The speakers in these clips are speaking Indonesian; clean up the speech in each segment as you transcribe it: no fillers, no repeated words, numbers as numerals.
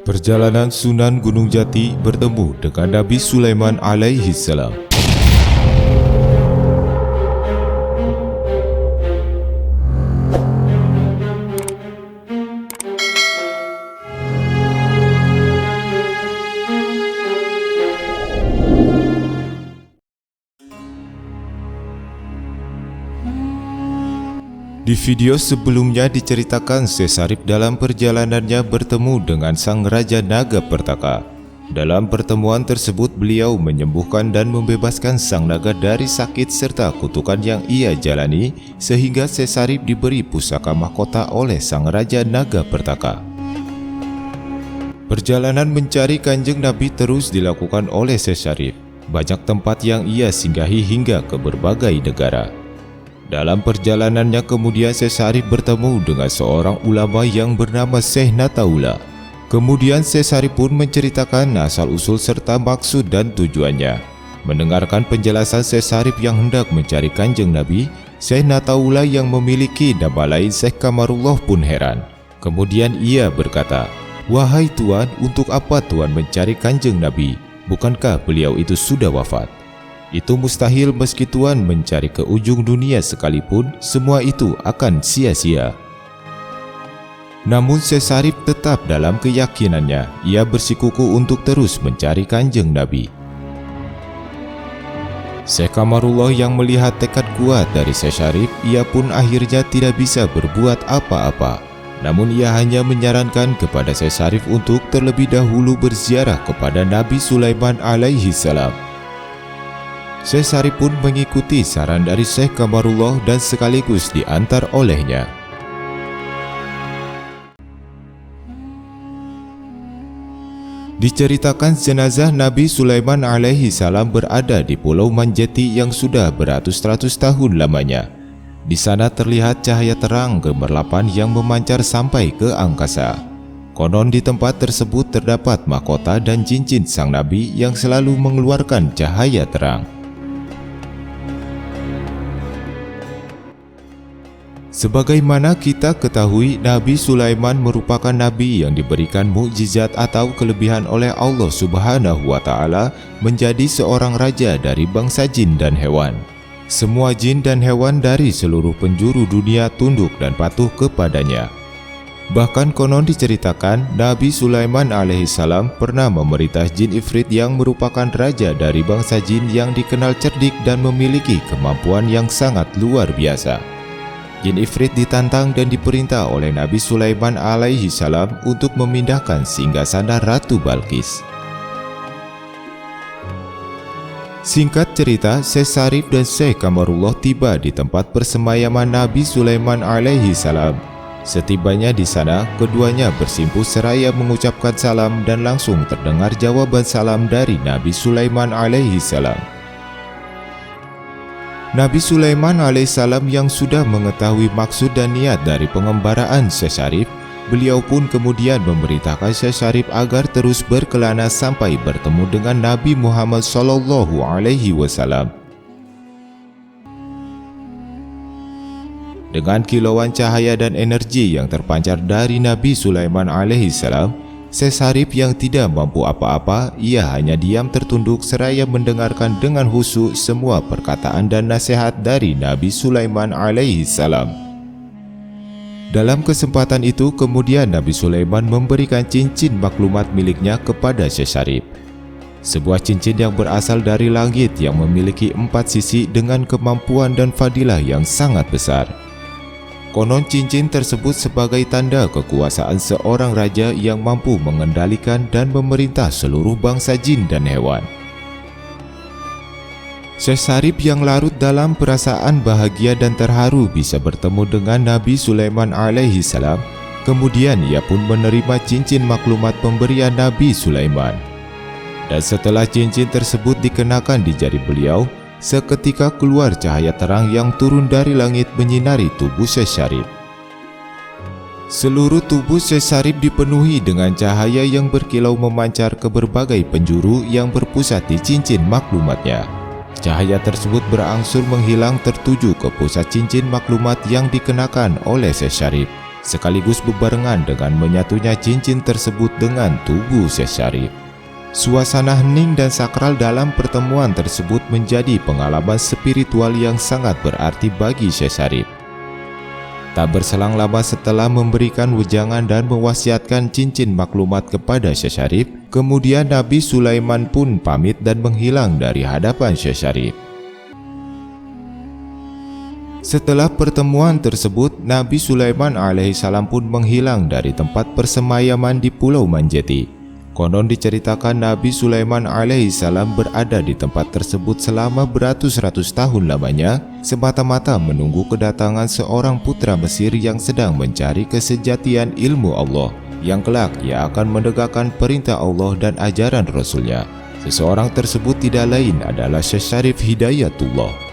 Perjalanan Sunan Gunung Jati bertemu dengan Nabi Sulaiman alaihi salam. Di video sebelumnya diceritakan Syekh Syarif dalam perjalanannya bertemu dengan Sang Raja Naga Pertaka. Dalam pertemuan tersebut beliau menyembuhkan dan membebaskan Sang Naga dari sakit serta kutukan yang ia jalani, sehingga Syekh Syarif diberi pusaka mahkota oleh Sang Raja Naga Pertaka. Perjalanan mencari Kanjeng Nabi terus dilakukan oleh Syekh Syarif. Banyak tempat yang ia singgahi hingga ke berbagai negara. Dalam perjalanannya kemudian Syekh Syarif bertemu dengan seorang ulama yang bernama Syekh Nataula. Kemudian Syekh Syarif pun menceritakan asal-usul serta maksud dan tujuannya. Mendengarkan penjelasan Syekh Syarif yang hendak mencari Kanjeng Nabi, Syekh Nataula yang memiliki nama lain Syekh Kamarullah pun heran. Kemudian ia berkata, "Wahai Tuan, untuk apa Tuan mencari Kanjeng Nabi? Bukankah beliau itu sudah wafat? Itu mustahil meski Tuan mencari ke ujung dunia sekalipun, semua itu akan sia-sia." Namun Syekh Syarif tetap dalam keyakinannya. Ia bersikuku untuk terus mencari Kanjeng Nabi. Syekh Kamarullah yang melihat tekad kuat dari Syekh Syarif, ia pun akhirnya tidak bisa berbuat apa-apa. Namun ia hanya menyarankan kepada Syekh Syarif untuk terlebih dahulu berziarah kepada Nabi Sulaiman alaihi salam. Syekh Syarif pun mengikuti saran dari Syekh Kamarullah dan sekaligus diantar olehnya. Diceritakan jenazah Nabi Sulaiman alaihi salam berada di Pulau Manjati yang sudah beratus-ratus tahun lamanya. Di sana terlihat cahaya terang gemerlapan yang memancar sampai ke angkasa. Konon di tempat tersebut terdapat mahkota dan cincin sang Nabi yang selalu mengeluarkan cahaya terang. Sebagaimana kita ketahui, Nabi Sulaiman merupakan nabi yang diberikan mukjizat atau kelebihan oleh Allah Subhanahu wa Ta'ala menjadi seorang raja dari bangsa jin dan hewan. Semua jin dan hewan dari seluruh penjuru dunia tunduk dan patuh kepadanya. Bahkan konon diceritakan Nabi Sulaiman alaihissalam pernah memerintah jin Ifrit yang merupakan raja dari bangsa jin yang dikenal cerdik dan memiliki kemampuan yang sangat luar biasa. Jin Ifrit ditantang dan diperintah oleh Nabi Sulaiman alaihi salam untuk memindahkan singgasana Ratu Balqis. Singkat cerita, Syekh Syarif dan Syekh Kamarullah tiba di tempat persemayaman Nabi Sulaiman alaihi salam. Setibanya di sana, keduanya bersimpuh seraya mengucapkan salam dan langsung terdengar jawaban salam dari Nabi Sulaiman alaihi salam. Nabi Sulaiman alaihissalam yang sudah mengetahui maksud dan niat dari pengembaraan Syekh Syarif, beliau pun kemudian memerintahkan Syekh Syarif agar terus berkelana sampai bertemu dengan Nabi Muhammad SAW. Dengan kilauan cahaya dan energi yang terpancar dari Nabi Sulaiman alaihissalam, Syekh Syarif yang tidak mampu apa-apa, ia hanya diam tertunduk seraya mendengarkan dengan khusyuk semua perkataan dan nasihat dari Nabi Sulaiman alaihissalam. Dalam kesempatan itu kemudian Nabi Sulaiman memberikan cincin maklumat miliknya kepada Syekh Syarif. Sebuah cincin yang berasal dari langit yang memiliki 4 sisi dengan kemampuan dan fadilah yang sangat besar. Konon cincin tersebut sebagai tanda kekuasaan seorang raja yang mampu mengendalikan dan memerintah seluruh bangsa jin dan hewan. Syekh Syarif yang larut dalam perasaan bahagia dan terharu bisa bertemu dengan Nabi Sulaiman alaihi salam. Kemudian ia pun menerima cincin maklumat pemberian Nabi Sulaiman. Dan setelah cincin tersebut dikenakan di jari beliau, seketika keluar cahaya terang yang turun dari langit menyinari tubuh Syekh Syarif. Seluruh tubuh Syekh Syarif dipenuhi dengan cahaya yang berkilau memancar ke berbagai penjuru yang berpusat di cincin maklumatnya. Cahaya tersebut berangsur menghilang tertuju ke pusat cincin maklumat yang dikenakan oleh Syekh Syarif. sekaligus bebarengan dengan menyatunya cincin tersebut dengan tubuh Syekh Syarif. Suasana hening dan sakral dalam pertemuan tersebut menjadi pengalaman spiritual yang sangat berarti bagi Syekh Syarif. Tak berselang lama setelah memberikan wejangan dan mewasiatkan cincin maklumat kepada Syekh Syarif, kemudian Nabi Sulaiman pun pamit dan menghilang dari hadapan Syekh Syarif. Setelah pertemuan tersebut, Nabi Sulaiman alaihissalam pun menghilang dari tempat persemayaman di Pulau Manjeti. Konon diceritakan Nabi Sulaiman alaihissalam berada di tempat tersebut selama beratus-ratus tahun lamanya, semata-mata menunggu kedatangan seorang putra Mesir yang sedang mencari kesejatian ilmu Allah, yang kelak ia akan menegakkan perintah Allah dan ajaran Rasulnya. Seseorang tersebut tidak lain adalah Syekh Syarif Hidayatullah.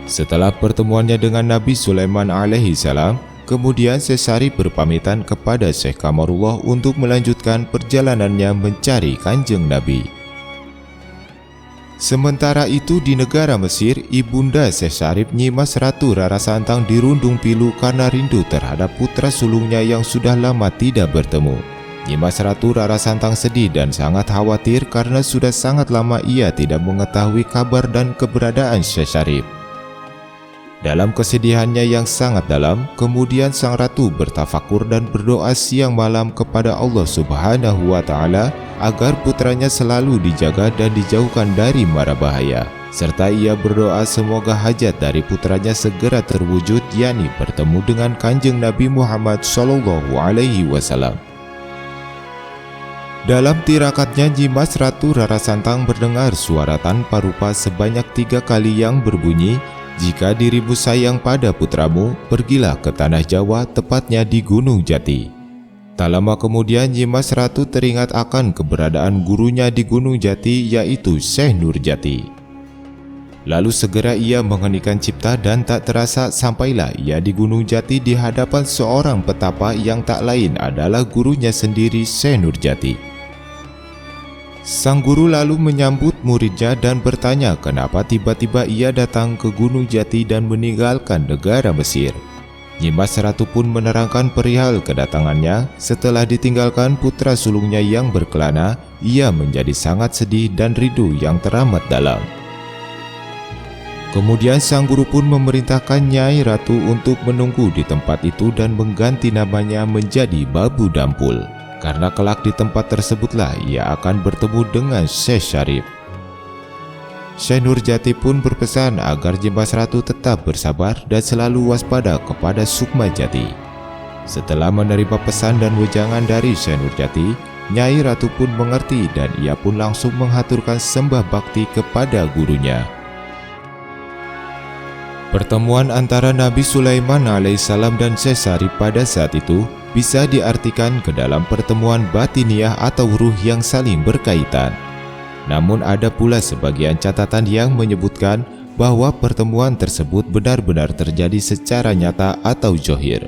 Setelah pertemuannya dengan Nabi Sulaiman alaihissalam, kemudian Syekh Syarif berpamitan kepada Syekh Kamarullah untuk melanjutkan perjalanannya mencari Kanjeng Nabi. Sementara itu di negara Mesir, ibunda Syekh Syarif Nyimas Ratu Rara Santang dirundung pilu karena rindu terhadap putra sulungnya yang sudah lama tidak bertemu. Nyimas Ratu Rara Santang sedih dan sangat khawatir karena sudah sangat lama ia tidak mengetahui kabar dan keberadaan Syekh Syarif. Dalam kesedihannya yang sangat dalam, kemudian sang ratu bertafakur dan berdoa siang malam kepada Allah Subhanahu wa Ta'ala agar putranya selalu dijaga dan dijauhkan dari mara bahaya. Serta ia berdoa semoga hajat dari putranya segera terwujud, yakni bertemu dengan Kanjeng Nabi Muhammad SAW. Dalam tirakatnya, Nyimas Ratu Rara Santang mendengar suara tanpa rupa sebanyak 3 kali yang berbunyi, "Jika dirimu sayang pada putramu, pergilah ke tanah Jawa, tepatnya di Gunung Jati." Tak lama kemudian Nyimas Ratu teringat akan keberadaan gurunya di Gunung Jati, yaitu Syekh Nurjati. Lalu segera ia menghenikan cipta dan tak terasa sampailah ia di Gunung Jati di hadapan seorang petapa yang tak lain adalah gurunya sendiri, Syekh Nurjati. Sang guru lalu menyambut muridnya dan bertanya kenapa tiba-tiba ia datang ke Gunung Jati dan meninggalkan negara Mesir. Nyimas Ratu pun menerangkan perihal kedatangannya. Setelah ditinggalkan putra sulungnya yang berkelana, ia menjadi sangat sedih dan rindu yang teramat dalam. Kemudian sang guru pun memerintahkan Nyai Ratu untuk menunggu di tempat itu dan mengganti namanya menjadi Babu Dampul, karena kelak di tempat tersebutlah ia akan bertemu dengan Syekh Syarif. Syekh Nurjati pun berpesan agar Nyimas Ratu tetap bersabar dan selalu waspada kepada Sukma Jati. Setelah menerima pesan dan wejangan dari Syekh Nurjati, Nyai Ratu pun mengerti dan ia pun langsung menghaturkan sembah bakti kepada gurunya. Pertemuan antara Nabi Sulaiman alaihissalam dan Syekh Syarif pada saat itu bisa diartikan ke dalam pertemuan batiniah atau ruh yang saling berkaitan. Namun ada pula sebagian catatan yang menyebutkan bahwa pertemuan tersebut benar-benar terjadi secara nyata atau zahir.